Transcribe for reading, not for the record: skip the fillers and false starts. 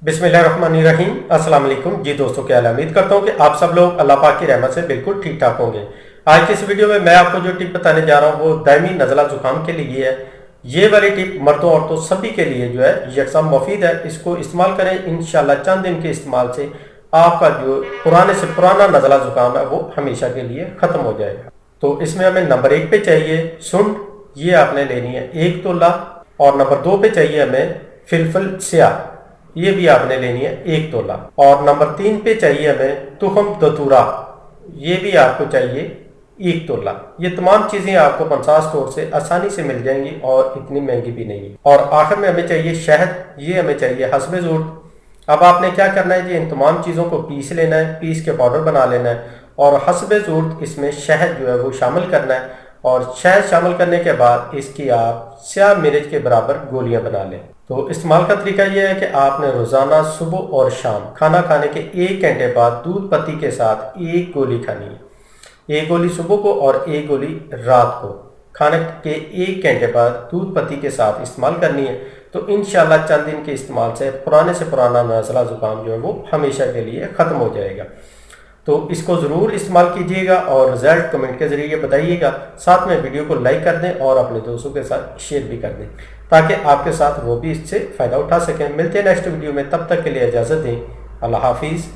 बिस्मिल्लाहिर्रहमानिर्रहीम। अस्सलाम वालेकुम जी दोस्तों, क्या हाल है? उम्मीद करता हूँ कि आप सब लोग अल्लाह पाक की रहमत से बिल्कुल ठीक ठाक होंगे। आज की इस वीडियो में मैं आपको जो टिप बताने जा रहा हूँ वो दायमी नज़ला ज़ुकाम के लिए है। ये वाली टिप मर्दों औरतों सभी के लिए जो है यकसम मुफीद है। इसको इस्तेमाल करें, इंशाल्लाह चंद दिन के इस्तेमाल से आपका जो पुराने से पुराना नज़ला ज़ुकाम है वो हमेशा के लिए ख़त्म हो जाएगा। तो इसमें हमें नंबर 1 पे चाहिए सुंड, ये आपने लेनी है 1 तोला। और नंबर 2 पे चाहिए हमें फिलफल स्याह, ये भी आपने लेनी है 1 तोला। और नंबर 3 पे चाहिए हमें तुखम दतूरा, ये भी आपको चाहिए 1 तोला। ये तमाम चीज़ें आपको पंसार स्टोर से आसानी से मिल जाएंगी और इतनी महंगी भी नहीं है। और आखिर में हमें चाहिए शहद, ये हमें चाहिए हस्बे ज़रूरत। अब आपने क्या करना है जी, इन तमाम चीज़ों को पीस लेना है, पीस के पाउडर बना लेना है और हस्बे ज़रूरत इसमें शहद जो है वो शामिल करना है। और शहद शामिल करने के बाद इसकी आप स्याह मिर्च के बराबर गोलियां बना लें। तो इस्तेमाल का तरीका यह है कि आपने रोज़ाना सुबह और शाम खाना खाने के 1 घंटे बाद दूध पत्ती के साथ 1 गोली खानी है। 1 गोली सुबह को और 1 गोली रात को खाने के 1 घंटे बाद दूध पत्ती के साथ इस्तेमाल करनी है। तो इंशाल्लाह चंद दिन के इस्तेमाल से पुराना नज़ला ज़ुकाम जो है वो हमेशा के लिए ख़त्म हो जाएगा। तो इसको ज़रूर इस्तेमाल कीजिएगा और रिजल्ट कमेंट के ज़रिए बताइएगा। साथ में वीडियो को लाइक कर दें और अपने दोस्तों के साथ शेयर भी कर दें ताकि आपके साथ वो भी इससे फ़ायदा उठा सकें। मिलते हैं नेक्स्ट वीडियो में, तब तक के लिए इजाज़त दें। अल्लाह हाफिज़।